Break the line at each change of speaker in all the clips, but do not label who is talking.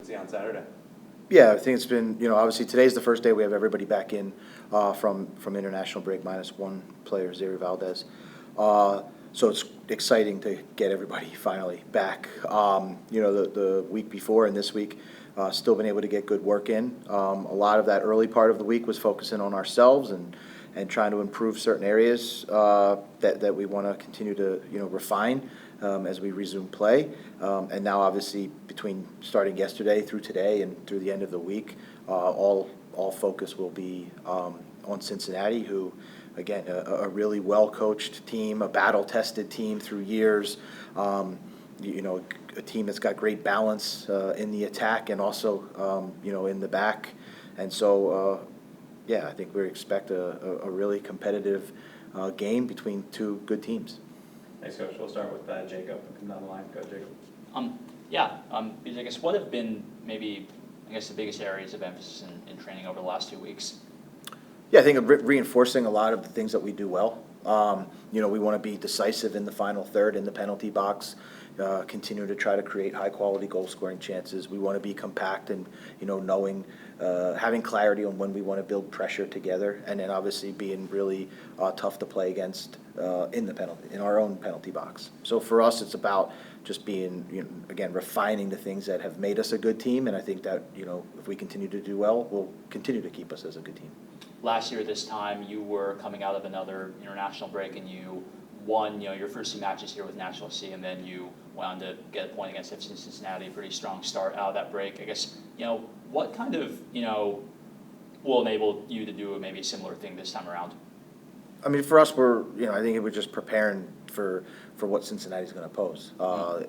Cincy on Saturday?
Yeah, I think it's been, obviously today's the first day we have everybody back in from international break, minus one player, Zary Valdez. So it's exciting to get everybody finally back. The week before and this week, still been able to get good work in. A lot of that early part of the week was focusing on ourselves and trying to improve certain areas that we want to continue to refine as we resume play. And now obviously between starting yesterday through today and through the end of the week, all focus will be on Cincinnati, who again a really well coached team, a battle tested team through years. A team that's got great balance in the attack and also in the back. And so I think we expect a really competitive game between two good teams.
Thanks, Coach. We'll start with Jacob. Come down the line. Go, Jacob.
I guess what have been maybe, the biggest areas of emphasis in training over the last 2 weeks?
Yeah, I think reinforcing a lot of the things that we do well. We want to be decisive in the final third in the penalty box, continue to try to create high-quality goal-scoring chances. We want to be compact and, knowing, having clarity on when we want to build pressure together, and then obviously being really tough to play against in our own penalty box. So for us, it's about just being, again, refining the things that have made us a good team, and I think that, if we continue to do well, will continue to keep us as a good team.
Last year this time, you were coming out of another international break and you won, your first 2 matches here with Nashville C, and then you went on to get a point against FC Cincinnati, pretty strong start out of that break. I guess, what kind of, will enable you to do maybe a similar thing this time around?
I mean, for us, I think we're just preparing for what Cincinnati's going to pose.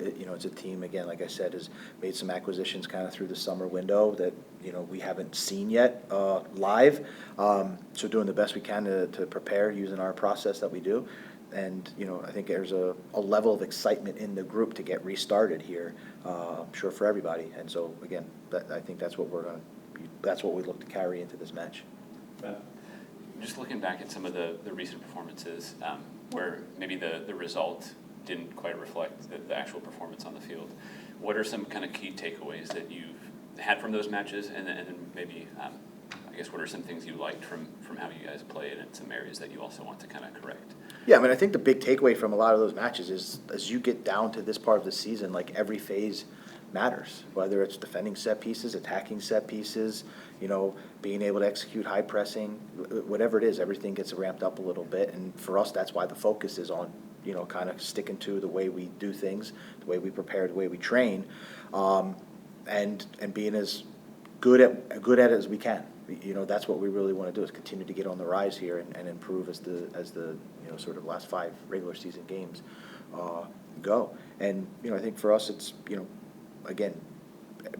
It's a team, again, like I said, has made some acquisitions kind of through the summer window that, we haven't seen yet live. So doing the best we can to prepare using our process that we do. And, I think there's a level of excitement in the group to get restarted here, I'm sure for everybody. And so, again, I think that's what we look to carry into this match.
Ben?
Just looking back at some of the recent performances where maybe the result didn't quite reflect the actual performance on the field, what are some kind of key takeaways that you've had from those matches, and then maybe what are some things you liked from how you guys played and some areas that you also want to kind of correct?
Yeah, I mean, I think the big takeaway from a lot of those matches is as you get down to this part of the season, like every phase matters, whether it's defending set pieces, attacking set pieces, being able to execute high pressing, whatever it is, everything gets ramped up a little bit. And for us, that's why the focus is on, kind of sticking to the way we do things, the way we prepare, the way we train, and being as good at it as we can. That's what we really want to do, is continue to get on the rise here and improve as the sort of last 5 regular season games go. And I think for us, it's again,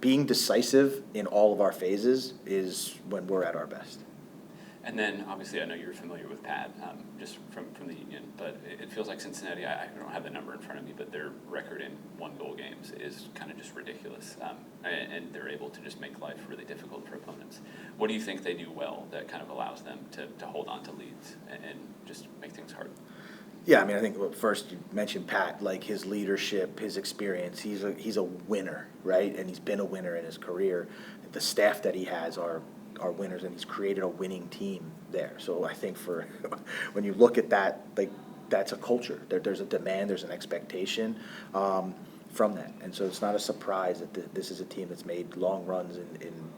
being decisive in all of our phases is when we're at our best.
And then, obviously, I know you're familiar with Pat, just from the Union, but it feels like Cincinnati, I don't have the number in front of me, but their record in 1-goal games is kind of just ridiculous. And they're able to just make life really difficult for opponents. What do you think they do well that kind of allows them to hold on to leads and just make things hard?
Yeah, I mean, I think first you mentioned Pat, like his leadership, his experience. He's a winner, right? And he's been a winner in his career. The staff that he has are winners, and he's created a winning team there. So I think when you look at that, like that's a culture. There's a demand, there's an expectation from that, and so it's not a surprise that this is a team that's made long runs in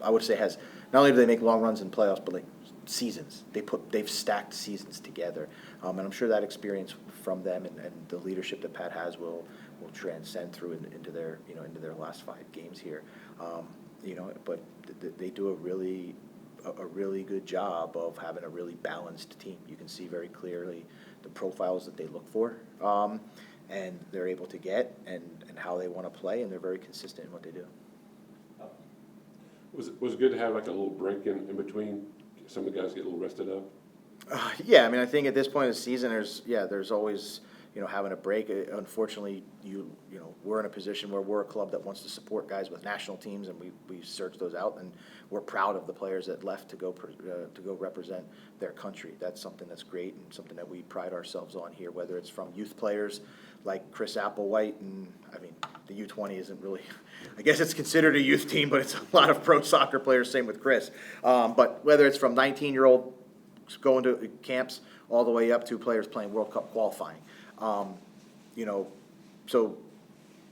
I would say has not only do they make long runs in playoffs, but like seasons. They've stacked seasons together, and I'm sure that experience from them and the leadership that Pat has will transcend through into their last 5 games here. But they do a really good job of having a really balanced team. You can see very clearly the profiles that they look for, and they're able to get and how they want to play, and they're very consistent in what they do.
Was it good to have like a little break in between? Some of the guys get a little rested up.
Yeah, I mean, I think at this point of the season, there's always having a break. Unfortunately, we're in a position where we're a club that wants to support guys with national teams, and we search those out, and we're proud of the players that left to go represent their country. That's something that's great and something that we pride ourselves on here, whether it's from youth players like Chris Applewhite, and I mean, the U20 isn't really, I guess it's considered a youth team, but it's a lot of pro soccer players, same with Chris. But whether it's from 19-year-old going to camps all the way up to players playing World Cup qualifying. You know, so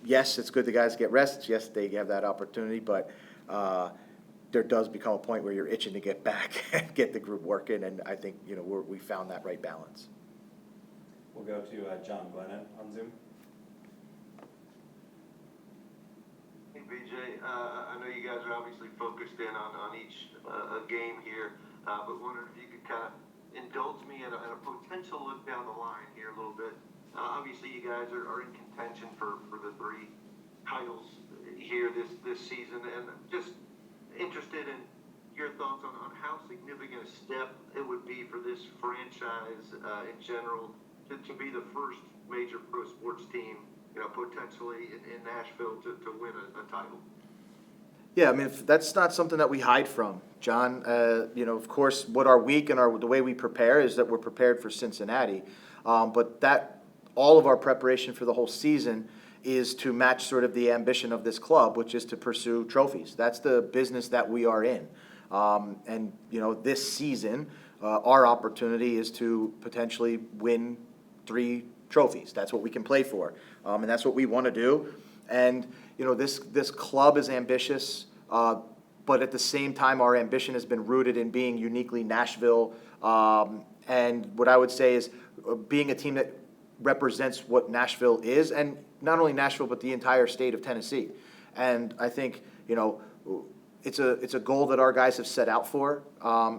yes, it's good the guys get rest. Yes, they have that opportunity, but there does become a point where you're itching to get back and get the group working, and I think, you know, we found that right balance.
We'll go to John Glennon on Zoom.
Hey, BJ, I know you guys are obviously focused in on each game here, but wondering if you could kind of indulge me at a potential look down the line here a little bit. Obviously, you guys are in contention for the 3 titles here this season, and just interested in your thoughts on how significant a step it would be for this franchise in general to be the first major pro sports team, you know, potentially in Nashville to win a title.
Yeah, I mean, that's not something that we hide from, John. You know, of course, what our week and the way we prepare is that we're prepared for Cincinnati, but that all of our preparation for the whole season is to match sort of the ambition of this club, which is to pursue trophies. That's the business that we are in. And, you know, this season, our opportunity is to potentially win 3 trophies. That's what we can play for. And that's what we want to do. And, you know, this club is ambitious, but at the same time, our ambition has been rooted in being uniquely Nashville. And what I would say is being a team that represents what Nashville is, and not only Nashville, but the entire state of Tennessee. And I think, you know, it's a goal that our guys have set out for.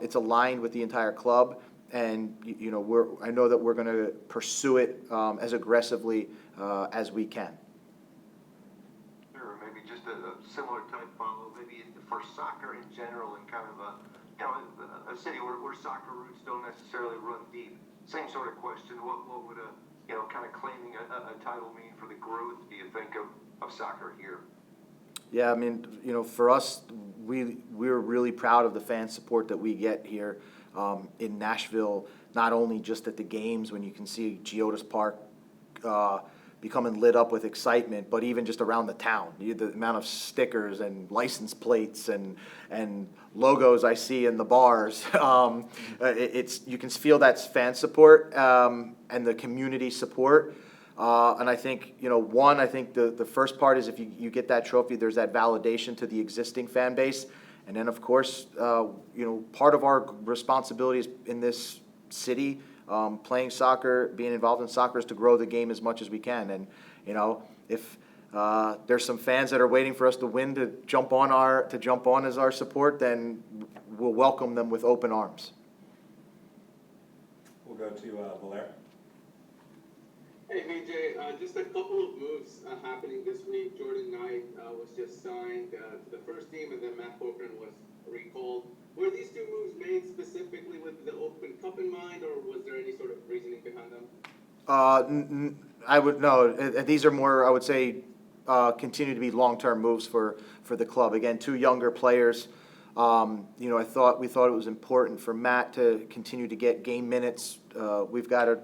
It's aligned with the entire club, and you know, I know that we're going to pursue it as aggressively as we can.
Sure, maybe just a similar type follow, maybe for soccer in general, and kind of a city where soccer roots don't necessarily run deep. Same sort of question. What would kind of claiming a title mean for the growth, do you think, of soccer here?
Yeah, I mean, you know, for us, we're really proud of the fan support that we get here in Nashville, not only just at the games when you can see Geodis Park becoming lit up with excitement, but even just around the town. The amount of stickers and license plates and logos I see in the bars. You can feel that fan support and the community support. And I think, you know, I think the first part is if you get that trophy, there's that validation to the existing fan base. And then, of course, you know, part of our responsibilities in this city, playing soccer, being involved in soccer, is to grow the game as much as we can. And, you know, if there's some fans that are waiting for us to win to jump on as our support, then we'll welcome them with open arms.
We'll go to Valer.
Hey, BJ, just a couple of moves happening this week. Jordan Knight was just signed to the first team, and then Matt Corcoran was recalled. Were these 2 moves made specifically with the Open Cup in mind, or was there any sort of reasoning behind them?
I would no. These are more, I would say, continue to be long-term moves for the club. Again, 2 younger players. You know, we thought it was important for Matt to continue to get game minutes. We've got a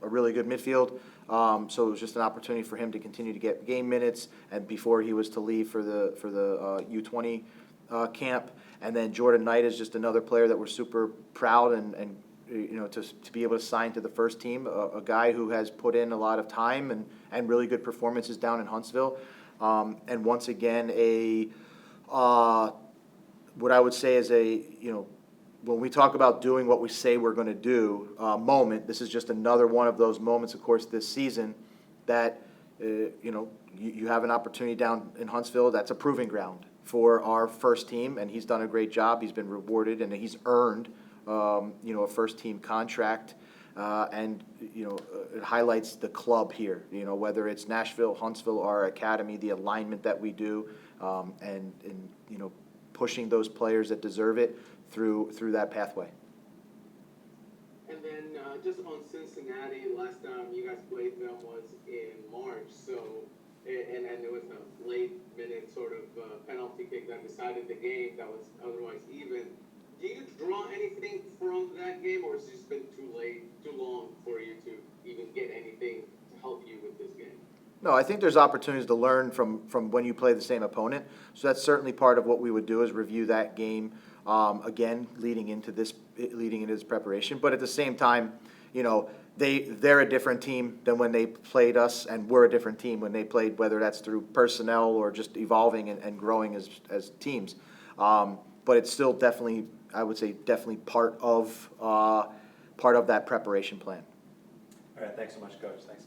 really good midfield, so it was just an opportunity for him to continue to get game minutes, and before he was to leave for the U20 camp. And then Jordan Knight is just another player that we're super proud and you know, to be able to sign to the first team, a guy who has put in a lot of time and really good performances down in Huntsville. And once again, what I would say is you know, when we talk about doing what we say we're going to do moment, this is just another one of those moments, of course, this season that, you know, you have an opportunity down in Huntsville. That's a proving ground for our first team, and he's done a great job. He's been rewarded, and he's earned, you know, a first-team contract. And, you know, it highlights the club here, you know, whether it's Nashville, Huntsville, our academy, the alignment that we do, and you know, pushing those players that deserve it through that pathway.
And then just on Cincinnati, last time you guys played them was in March, so and there was a late minute sort of penalty kick that decided the game that was otherwise even. Do you draw anything from that game, or has it just been too long for you to even get anything to help you with this game?
No, I think there's opportunities to learn from when you play the same opponent. So that's certainly part of what we would do is review that game again, leading into this preparation. But at the same time, you know, they're a different team than when they played us, and we're a different team when they played, whether that's through personnel or just evolving and growing as teams. But it's still definitely, I would say, definitely part of that preparation plan.
All right, thanks so much, Coach. Thanks, guys.